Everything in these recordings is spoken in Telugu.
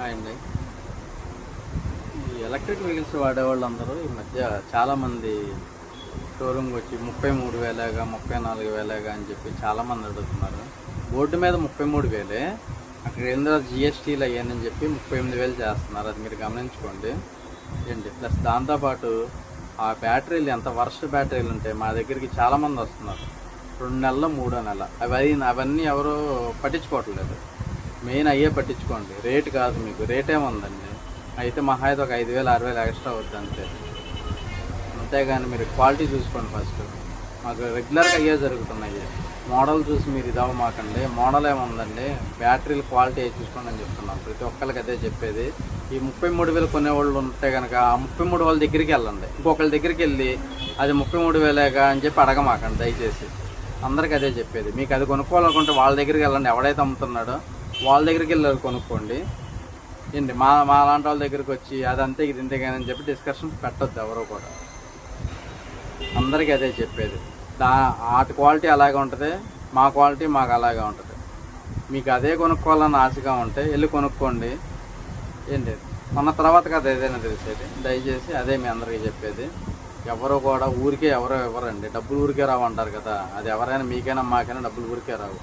అండి ఈ ఎలక్ట్రిక్ వెహికల్స్ వాడేవాళ్ళు అందరూ ఈ మధ్య చాలామంది షోరూమ్కి వచ్చి 33,000గా 34,000గా అని చెప్పి చాలామంది అడుగుతున్నారు. బోర్డు మీద 33,000, అక్కడ ఏందో జిఎస్టీలు అయ్యానని చెప్పి 38,000 చేస్తున్నారు. అది మీరు గమనించుకోండి ఏంటి. ప్లస్ దాంతోపాటు ఆ బ్యాటరీలు ఎంత వర్స్ట్ బ్యాటరీలు ఉంటాయి. మా దగ్గరికి చాలామంది వస్తున్నారు 2 నెలలు 3వ నెల. అవన్నీ ఎవరు పట్టించుకోవట్లేదు. మెయిన్ అయ్యే పట్టించుకోండి. రేటు కాదు, మీకు రేట్ ఏముందండి, అయితే మహా అయితే ఒక 5,000 6,000 ఎక్స్ట్రా అవుద్ది అంతే. అంతేగాని మీరు క్వాలిటీ చూసుకోండి ఫస్ట్. మాకు రెగ్యులర్గా అయ్యే జరుగుతున్నాయి. మోడల్ చూసి మీరు ఇది అవ్వమాకండి. మోడల్ ఏముందండి, బ్యాటరీలు క్వాలిటీ అయ్యి చూసుకోండి అని చెప్తున్నాను. ప్రతి ఒక్కరికి అదే చెప్పేది. ఈ 33,000 కొనేవాళ్ళు ఉంటే కనుక ఆ 33 వాళ్ళ దగ్గరికి వెళ్ళండి. ఇంకొకళ్ళ దగ్గరికి వెళ్ళి అది 33,000గా అని చెప్పి అడగమాకండి దయచేసి. అందరికీ అదే చెప్పేది. మీకు అది కొనుక్కోవాలనుకుంటే వాళ్ళ దగ్గరికి వెళ్ళండి. ఎవడైతే అమ్ముతున్నాడో వాళ్ళ దగ్గరికి వెళ్ళి కొనుక్కోండి. ఏంటి మా లాంటి వాళ్ళ దగ్గరికి వచ్చి అదంతే ఇది ఇంతే కానీ అని చెప్పి డిస్కషన్స్ పెట్టొద్దు ఎవరో కూడా. అందరికీ అదే చెప్పేది. వాటి క్వాలిటీ అలాగే ఉంటుంది, మా క్వాలిటీ మాకు అలాగే ఉంటుంది. మీకు అదే కొనుక్కోవాలని ఆశగా ఉంటే వెళ్ళి కొనుక్కోండి. ఏంటి మన తర్వాత కదా ఏదైనా తెలిసేది. దయచేసి అదే మీ అందరికీ చెప్పేది. ఎవరో కూడా ఊరికే ఎవరో ఇవ్వరండి. డబ్బులు ఊరికే రావు అంటారు కదా, అది ఎవరైనా మీకైనా మాకైనా డబ్బులు ఊరికే రావు.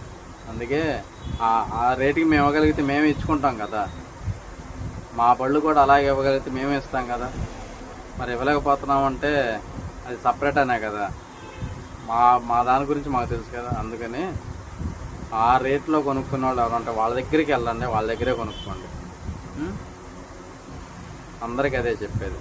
అందుకే ఆ రేటుకి మేము ఇవ్వగలిగితే మేమే ఇచ్చుకుంటాం కదా. మా బళ్ళు కూడా అలాగే ఇవ్వగలిగితే మేమే ఇస్తాం కదా. మరి ఇవ్వలేకపోతున్నామంటే అది సపరేట్ అనే కదా. మా దాని గురించి మాకు తెలుసు కదా. అందుకని ఆ రేట్లో కొనుక్కునే వాళ్ళు ఎవరంటే వాళ్ళ దగ్గరికి వెళ్ళండి, వాళ్ళ దగ్గరే కొనుక్కోండి. అందరికీ అదే చెప్పేది.